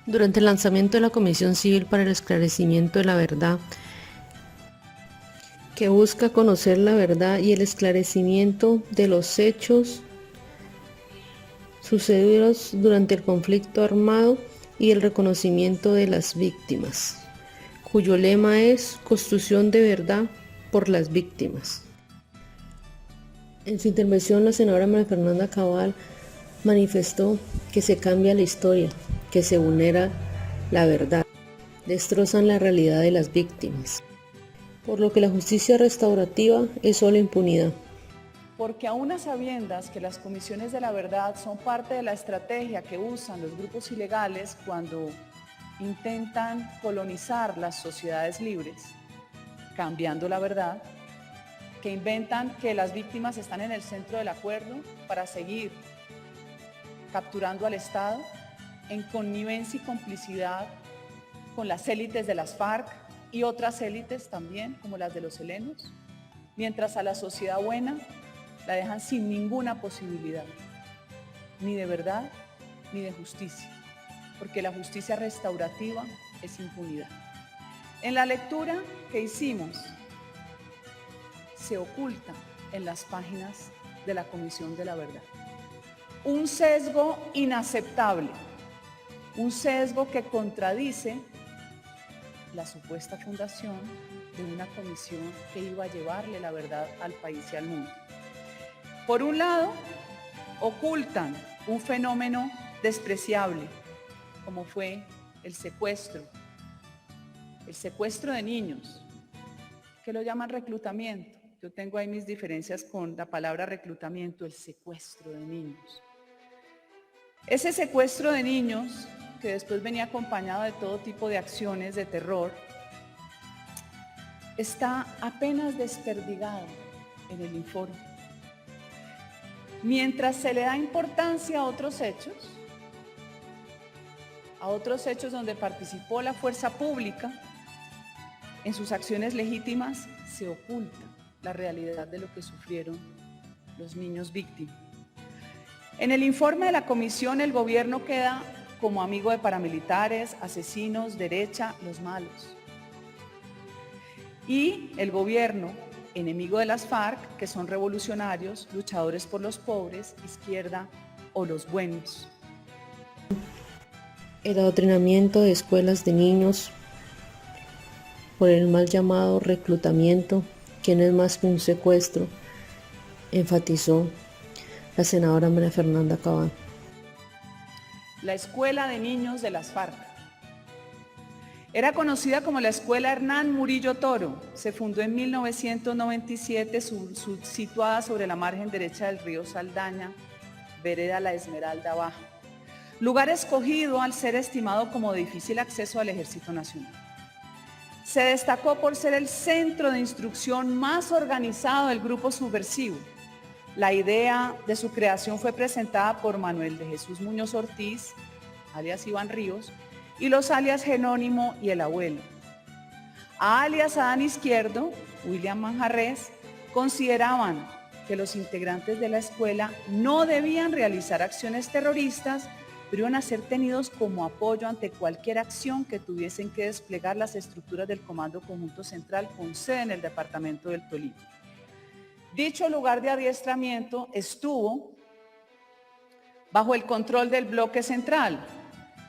Durante el lanzamiento de la Comisión Civil para el Esclarecimiento de la Verdad, que busca conocer la verdad y el esclarecimiento de los hechos sucedidos durante el conflicto armado y el reconocimiento de las víctimas, cuyo lema es Construcción de verdad por las víctimas. En su intervención, la senadora María Fernanda Cabal manifestó que se cambia la historia, que se vulnera la verdad, destrozan la realidad de las víctimas, por lo que la justicia restaurativa es solo impunidad. Porque aún a sabiendas que las comisiones de la verdad son parte de la estrategia que usan los grupos ilegales cuando intentan colonizar las sociedades libres, cambiando la verdad, que inventan que las víctimas están en el centro del acuerdo para seguir capturando al Estado en connivencia y complicidad con las élites de las FARC y otras élites también, como las de los helenos, mientras a la sociedad buena la dejan sin ninguna posibilidad, ni de verdad ni de justicia, porque la justicia restaurativa es impunidad. En la lectura que hicimos, se oculta en las páginas de la Comisión de la Verdad un sesgo inaceptable, un sesgo que contradice la supuesta fundación de una comisión que iba a llevarle la verdad al país y al mundo. Por un lado, ocultan un fenómeno despreciable, como fue el secuestro de niños, que lo llaman reclutamiento. Yo tengo ahí mis diferencias con la palabra reclutamiento, el secuestro de niños. Ese secuestro de niños, que después venía acompañado de todo tipo de acciones de terror, está apenas desperdigado en el informe. Mientras se le da importancia a otros hechos donde participó la fuerza pública en sus acciones legítimas, se oculta la realidad de lo que sufrieron los niños víctimas. En el informe de la comisión, el gobierno queda como amigo de paramilitares, asesinos, derecha, los malos. Y el gobierno, enemigo de las FARC, que son revolucionarios, luchadores por los pobres, izquierda o los buenos. El adoctrinamiento de escuelas de niños por el mal llamado reclutamiento, que no es más que un secuestro, enfatizó la senadora María Fernanda Cabal. La escuela de niños de las FARC era conocida como la Escuela Hernán Murillo Toro. Se fundó en 1997, situada sobre la margen derecha del río Saldaña, vereda La Esmeralda Baja. Lugar escogido al ser estimado como de difícil acceso al Ejército Nacional. Se destacó por ser el centro de instrucción más organizado del grupo subversivo. La idea de su creación fue presentada por Manuel de Jesús Muñoz Ortiz, alias Iván Ríos, y los alias Jerónimo y el Abuelo. A alias Adán Izquierdo, William Manjarrés, consideraban que los integrantes de la escuela no debían realizar acciones terroristas, pero iban a ser tenidos como apoyo ante cualquier acción que tuviesen que desplegar las estructuras del Comando Conjunto Central con sede en el departamento del Tolima. Dicho lugar de adiestramiento estuvo bajo el control del bloque central,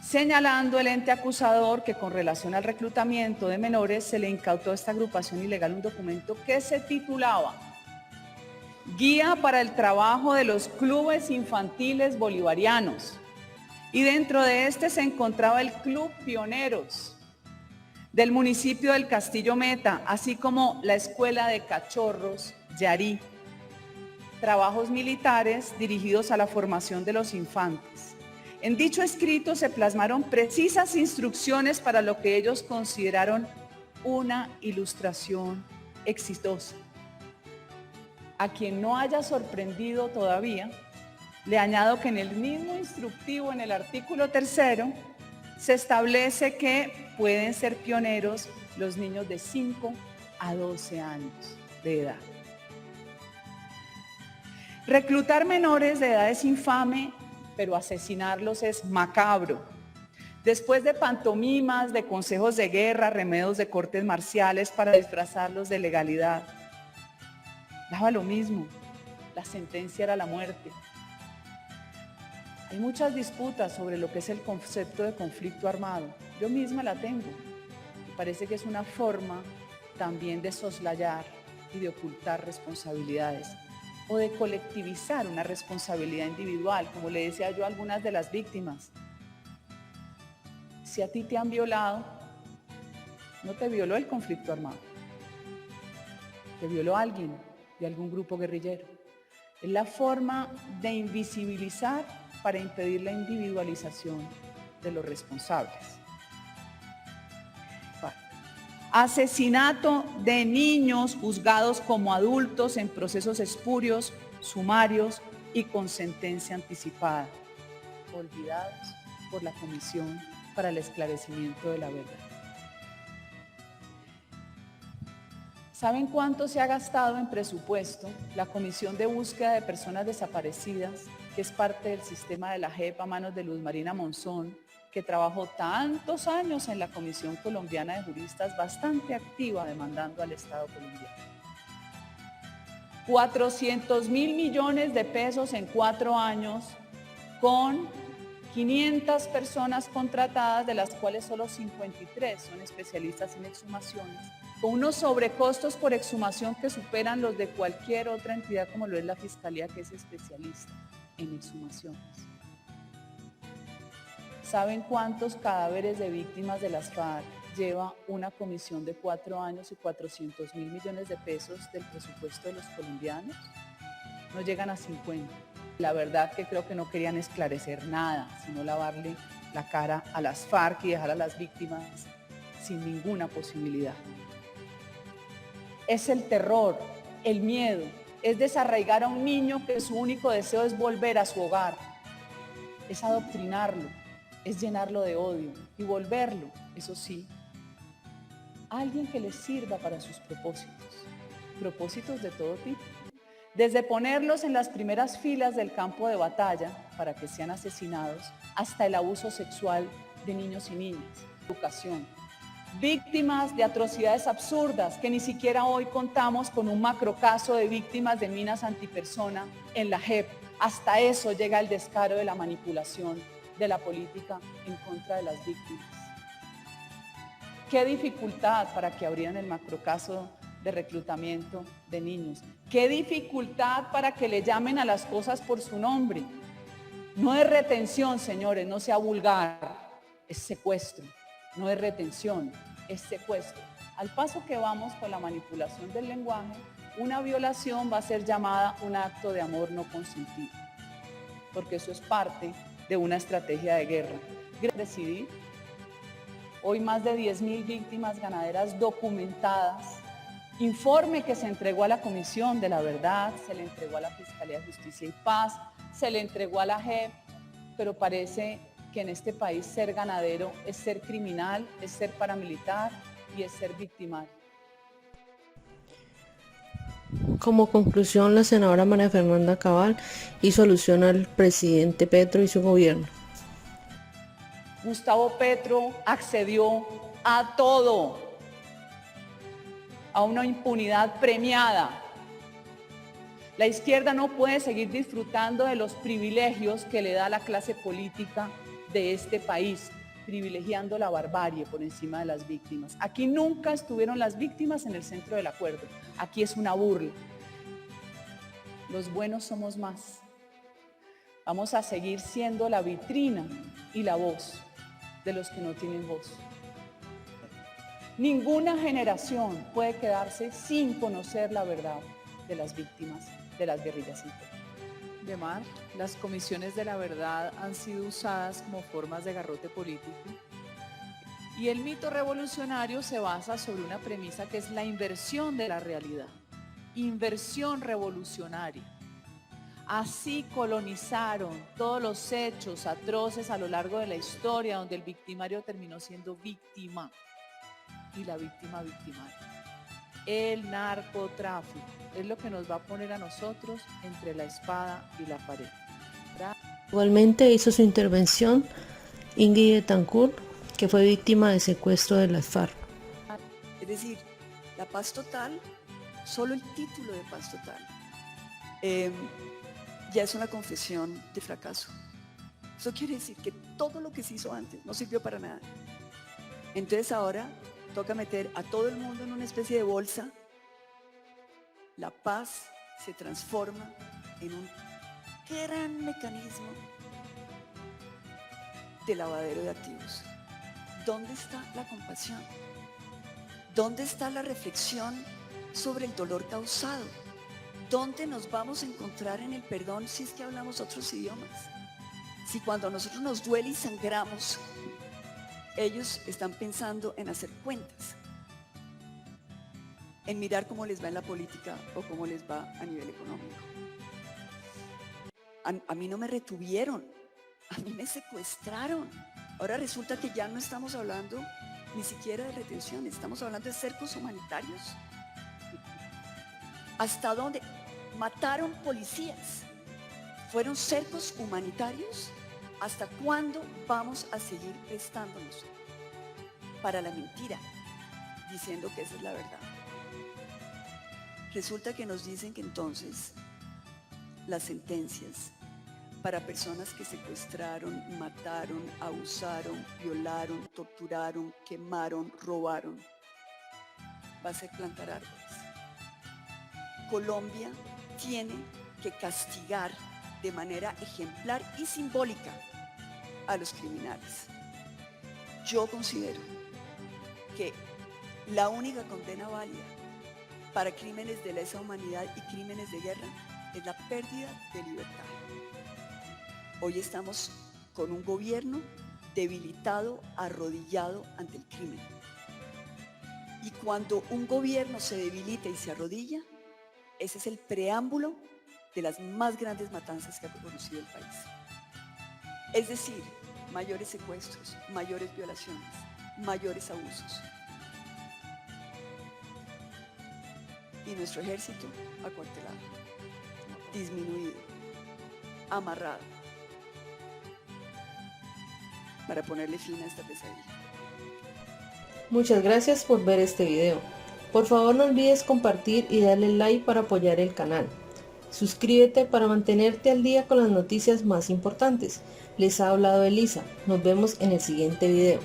señalando el ente acusador que con relación al reclutamiento de menores se le incautó a esta agrupación ilegal un documento que se titulaba Guía para el trabajo de los clubes infantiles bolivarianos, y dentro de este se encontraba el Club Pioneros del municipio del Castillo Meta, así como la Escuela de Cachorros Yarí, trabajos militares dirigidos a la formación de los infantes. En dicho escrito se plasmaron precisas instrucciones para lo que ellos consideraron una ilustración exitosa. A quien no haya sorprendido todavía, le añado que en el mismo instructivo, en el artículo 3, se establece que pueden ser pioneros los niños de 5 a 12 años de edad. Reclutar menores de edad es infame, pero asesinarlos es macabro. Después de pantomimas, de consejos de guerra, remedios de cortes marciales para disfrazarlos de legalidad, daba lo mismo, la sentencia era la muerte. Hay muchas disputas sobre lo que es el concepto de conflicto armado. Yo misma la tengo. Me parece que es una forma también de soslayar y de ocultar responsabilidades o de colectivizar una responsabilidad individual, como le decía yo a algunas de las víctimas. Si a ti te han violado, no te violó el conflicto armado, te violó alguien de algún grupo guerrillero. Es la forma de invisibilizar para impedir la individualización de los responsables. Asesinato de niños juzgados como adultos en procesos espurios, sumarios y con sentencia anticipada, olvidados por la Comisión para el Esclarecimiento de la Verdad. ¿Saben cuánto se ha gastado en presupuesto la Comisión de Búsqueda de Personas Desaparecidas, que es parte del sistema de la JEP a manos de Luz Marina Monzón, que trabajó tantos años en la Comisión Colombiana de Juristas, bastante activa demandando al Estado colombiano? 400.000 millones de pesos en 4 años, con 500 personas contratadas, de las cuales solo 53 son especialistas en exhumaciones, con unos sobrecostos por exhumación que superan los de cualquier otra entidad como lo es la Fiscalía, que es especialista en exhumaciones. ¿Saben cuántos cadáveres de víctimas de las FARC lleva una comisión de 4 años y 400.000 millones de pesos del presupuesto de los colombianos? No llegan a 50. La verdad que creo que no querían esclarecer nada, sino lavarle la cara a las FARC y dejar a las víctimas sin ninguna posibilidad. Es el terror, el miedo, es desarraigar a un niño que su único deseo es volver a su hogar, es adoctrinarlo, es llenarlo de odio y volverlo, eso sí, a alguien que le sirva para sus propósitos de todo tipo. Desde ponerlos en las primeras filas del campo de batalla para que sean asesinados, hasta el abuso sexual de niños y niñas, educación. Víctimas de atrocidades absurdas, que ni siquiera hoy contamos con un macrocaso de víctimas de minas antipersona en la JEP. Hasta eso llega el descaro de la manipulación de la política en contra de las víctimas. Qué dificultad para que abrieran el macrocaso de reclutamiento de niños. Qué dificultad para que le llamen a las cosas por su nombre. No es retención, señores, no sea vulgar, es secuestro. No es retención, es secuestro. Al paso que vamos con la manipulación del lenguaje, una violación va a ser llamada un acto de amor no consentido, porque eso es parte de una estrategia de guerra. Decidir, hoy más de 10.000 víctimas ganaderas documentadas, informe que se entregó a la Comisión de la Verdad, se le entregó a la Fiscalía de Justicia y Paz, se le entregó a la JEP, pero parece que en este país ser ganadero es ser criminal, es ser paramilitar y es ser victimario. Como conclusión, la senadora María Fernanda Cabal hizo alusión al presidente Petro y su gobierno. Gustavo Petro accedió a todo, a una impunidad premiada. La izquierda no puede seguir disfrutando de los privilegios que le da la clase política de este país, privilegiando la barbarie por encima de las víctimas. Aquí nunca estuvieron las víctimas en el centro del acuerdo. Aquí es una burla. Los buenos somos más. Vamos a seguir siendo la vitrina y la voz de los que no tienen voz. Ninguna generación puede quedarse sin conocer la verdad de las víctimas de las guerrillas internas. Además, las comisiones de la verdad han sido usadas como formas de garrote político, y el mito revolucionario se basa sobre una premisa que es la inversión de la realidad, inversión revolucionaria. Así colonizaron todos los hechos atroces a lo largo de la historia, donde el victimario terminó siendo víctima y la víctima victimaria. El narcotráfico es lo que nos va a poner a nosotros entre la espada y la pared. Igualmente hizo su intervención Ingrid Betancourt, que fue víctima de secuestro de las FARC. Es decir, la paz total, solo el título de paz total, ya es una confesión de fracaso. Eso quiere decir que todo lo que se hizo antes no sirvió para nada. Entonces ahora toca meter a todo el mundo en una especie de bolsa. La paz se transforma en un gran mecanismo de lavadero de activos. ¿Dónde está la compasión? ¿Dónde está la reflexión sobre el dolor causado? ¿Dónde nos vamos a encontrar en el perdón si es que hablamos otros idiomas? Si cuando a nosotros nos duele y sangramos, ellos están pensando en hacer cuentas, en mirar cómo les va en la política o cómo les va a nivel económico. A mí no me retuvieron, a mí me secuestraron. Ahora resulta que ya no estamos hablando ni siquiera de retención, estamos hablando de cercos humanitarios. ¿Hasta dónde? Mataron policías. ¿Fueron cercos humanitarios? ¿Hasta cuándo vamos a seguir prestándonos para la mentira, diciendo que esa es la verdad? Resulta que nos dicen que entonces las sentencias para personas que secuestraron, mataron, abusaron, violaron, torturaron, quemaron, robaron, va a ser plantar árboles. Colombia tiene que castigar de manera ejemplar y simbólica a los criminales. Yo considero que la única condena válida para crímenes de lesa humanidad y crímenes de guerra es la pérdida de libertad. Hoy estamos con un gobierno debilitado, arrodillado ante el crimen. Y cuando un gobierno se debilita y se arrodilla, ese es el preámbulo de las más grandes matanzas que ha conocido el país. Es decir, mayores secuestros, mayores violaciones, mayores abusos. Y nuestro ejército acuartelado, disminuido, amarrado, para ponerle fin a esta pesadilla. Muchas gracias por ver este video. Por favor no olvides compartir y darle like para apoyar el canal. Suscríbete para mantenerte al día con las noticias más importantes. Les ha hablado Elisa. Nos vemos en el siguiente video.